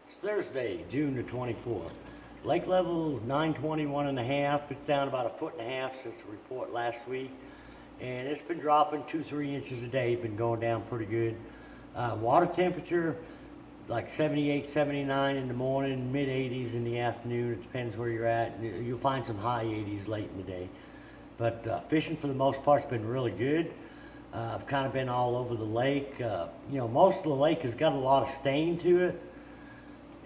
It's Thursday, June the 24th. Lake level 921 and a half. It's down about 1.5 feet since the report last week. And it's been dropping 2-3 inches a day. Been going down pretty good. Water temperature, like 78, 79 in the morning, mid 80s in the afternoon. It depends where you're at. You'll find some high 80s late in the day. But fishing for the most part has been really good. I've kind of been all over the lake. Most of the lake has got a lot of stain to it.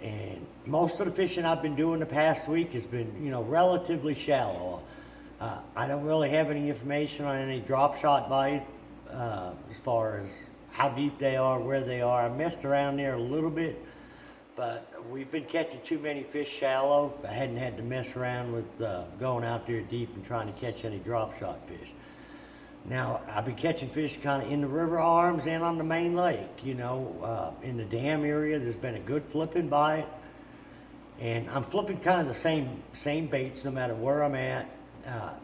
And most of the fishing I've been doing the past week has been, relatively shallow. I don't really have any information on any drop shot bite as far as how deep they are, where they are. I messed around there a little bit, but we've been catching too many fish shallow. I hadn't had to mess around with going out there deep and trying to catch any drop shot fish. Now, I've been catching fish kind of in the river arms and on the main lake. In the dam area, there's been a good flipping bite. And I'm flipping kind of the same baits no matter where I'm at.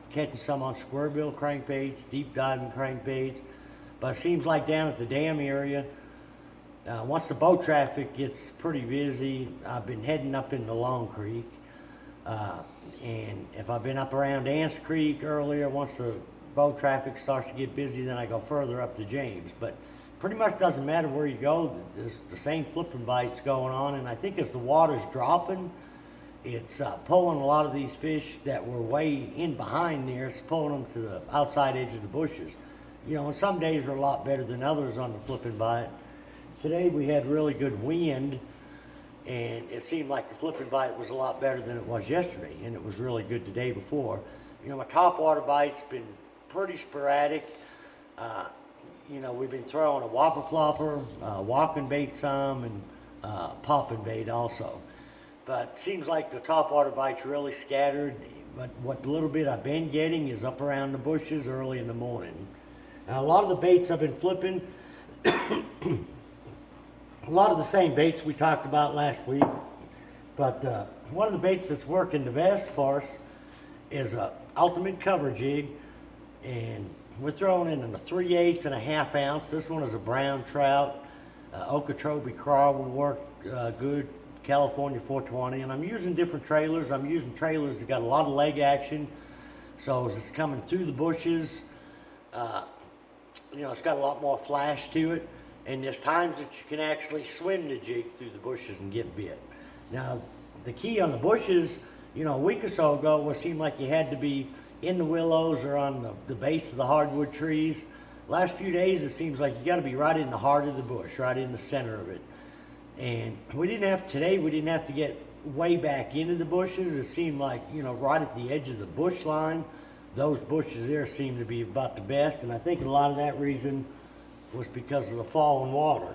Catching some on square bill crankbaits, deep diving crankbaits. But it seems like down at the dam area, once the boat traffic gets pretty busy, I've been heading up into Long Creek. And if I've been up around Ants Creek earlier, once the boat traffic starts to get busy, then I go further up to James. But pretty much doesn't matter where you go, there's the same flipping bites going on. And I think as the water's dropping, it's pulling a lot of these fish that were way in behind there. It's pulling them to the outside edge of the bushes. And some days are a lot better than others on the flipping bite. Today we had really good wind, and it seemed like the flipping bite was a lot better than it was yesterday, and it was really good the day before. My topwater bite's been pretty sporadic. We've been throwing a whopper plopper, walking bait some, and popping bait also. But it seems like the topwater bite's really scattered. But what little bit I've been getting is up around the bushes early in the morning. Now, a lot of the baits I've been flipping, a lot of the same baits we talked about last week. But one of the baits that's working the best for us is a ultimate cover jig. And we're throwing in a 3/8 and a half ounce. This one is a brown trout. Okeechobee craw will work good. California 420. And I'm using different trailers. I'm using trailers that got a lot of leg action. So as it's coming through the bushes, it's got a lot more flash to it. And there's times that you can actually swim the jig through the bushes and get bit. Now, the key on the bushes, a week or so ago, it seemed like you had to be in the willows or on the base of the hardwood trees. Last few days, it seems like you got to be right in the heart of the bush, right in the center of it. And we didn't have to get way back into the bushes. It seemed like, right at the edge of the bush line, those bushes there seemed to be about the best. And I think a lot of that reason was because of the falling water.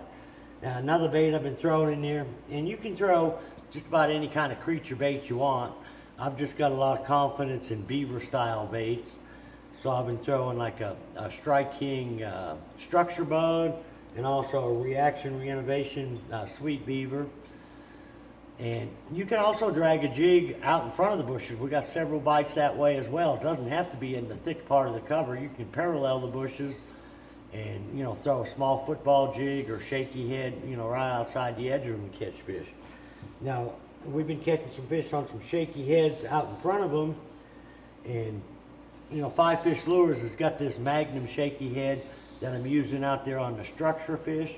Now, another bait I've been throwing in there, and you can throw just about any kind of creature bait you want. I've just got a lot of confidence in beaver style baits. So I've been throwing like a Strike King structure bug, and also a Reaction Renovation sweet beaver. And you can also drag a jig out in front of the bushes. We got several bites that way as well. It doesn't have to be in the thick part of the cover. You can parallel the bushes and throw a small football jig or shaky head right outside the edge of them to catch fish. Now, we've been catching some fish on some shaky heads out in front of them. And, Five Fish Lures has got this Magnum shaky head that I'm using out there on the structure fish.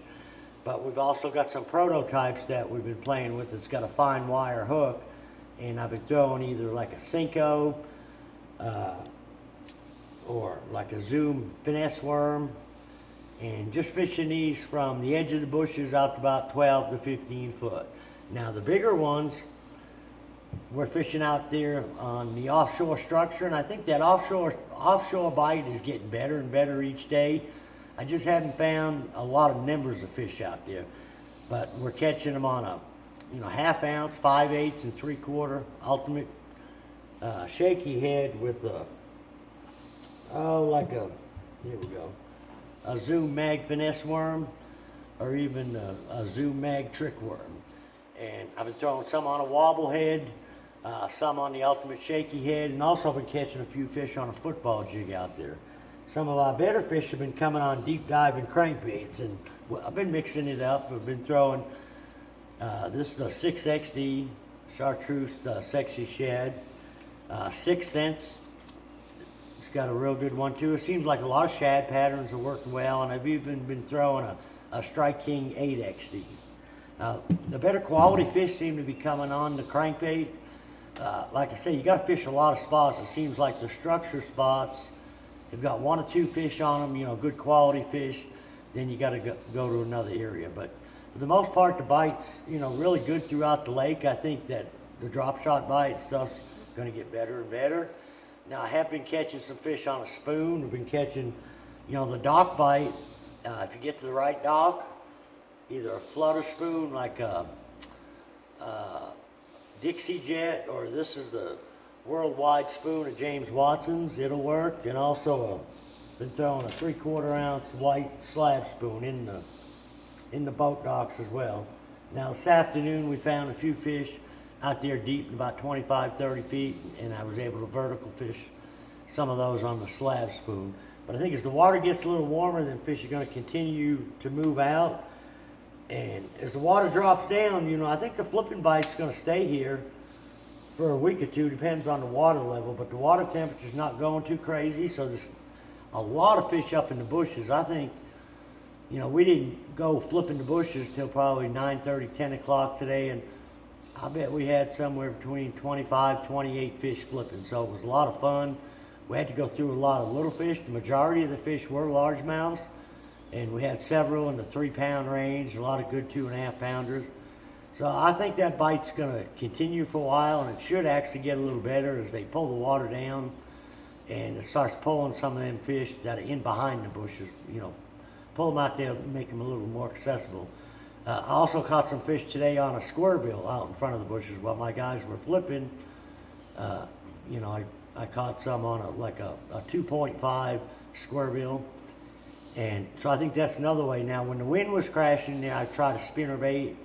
But we've also got some prototypes that we've been playing with that's got a fine wire hook. And I've been throwing either like a Cinco or like a Zoom finesse worm. And just fishing these from the edge of the bushes out to about 12 to 15 foot. Now the bigger ones, we're fishing out there on the offshore structure, and I think that offshore bite is getting better and better each day. I just haven't found a lot of numbers of fish out there, but we're catching them on a half ounce, 5/8 and 3/4 ultimate shaky head with here we go, a Zoom Mag finesse worm, or even a Zoom Mag trick worm. And I've been throwing some on a wobble head, some on the ultimate shaky head, and also been catching a few fish on a football jig out there. Some of our better fish have been coming on deep diving crankbaits, and I've been mixing it up. I've been throwing This is a 6XD chartreuse sexy shad, 6 cents. It's got a real good one too. It seems like a lot of shad patterns are working well, and I've even been throwing a Strike King 8XD. The better quality fish seem to be coming on the crankbait. Like I say, you got to fish a lot of spots. It seems like the structure spots have got 1 or 2 fish on them, you know, good quality fish. Then you got to go to another area. But for the most part, the bites, you know, really good throughout the lake. I think that the drop shot bite stuff's going to get better and better. Now, I have been catching some fish on a spoon. I've been catching, you know, the dock bite. If you get to the right dock, either a flutter spoon like a Dixie Jet, or this is the worldwide spoon of James Watson's, it'll work. And also been throwing a 3/4 ounce white slab spoon in the boat docks as well. Now this afternoon we found a few fish out there deep in about 25-30 feet, and I was able to vertical fish some of those on the slab spoon. But I think as the water gets a little warmer, then fish are going to continue to move out. And as the water drops down, you know, I think the flipping bite's going to stay here for a week or two, depends on the water level, but the water temperature's not going too crazy, so there's a lot of fish up in the bushes. I think, you know, we didn't go flipping the bushes till probably 9:30, 10 o'clock today, and I bet we had somewhere between 25, 28 fish flipping, so it was a lot of fun. We had to go through a lot of little fish. The majority of the fish were largemouths, and we had several in the 3-pound range, a lot of good 2.5 pounders. So I think that bite's going to continue for a while, and it should actually get a little better as they pull the water down and it starts pulling some of them fish that are in behind the bushes, you know, pull them out there and make them a little more accessible. I also caught some fish today on a square bill out in front of the bushes while my guys were flipping. You know, I caught some on a 2.5 square bill. And so I think that's another way. Now, when the wind was crashing, I tried a spinner bait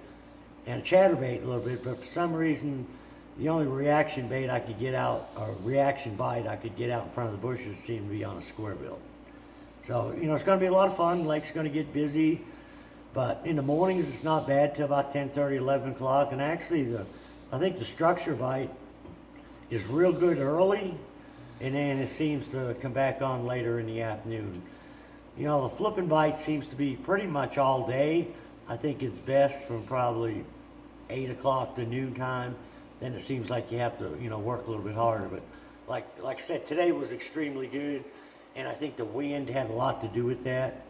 and a chatterbait a little bit, but for some reason, the only reaction bait I could get out, or reaction bite I could get out in front of the bushes seemed to be on a square bill. So, you know, it's going to be a lot of fun. The lake's going to get busy, but in the mornings it's not bad till about 10:30, 11 o'clock. And actually, I think the structure bite is real good early, and then it seems to come back on later in the afternoon. You know, the flipping bite seems to be pretty much all day. I think it's best from probably 8 o'clock to noon time. Then it seems like you have to, you know, work a little bit harder. But like I said, today was extremely good, and I think the wind had a lot to do with that.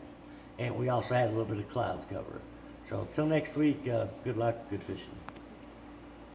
And we also had a little bit of clouds cover. So until next week, good luck, good fishing.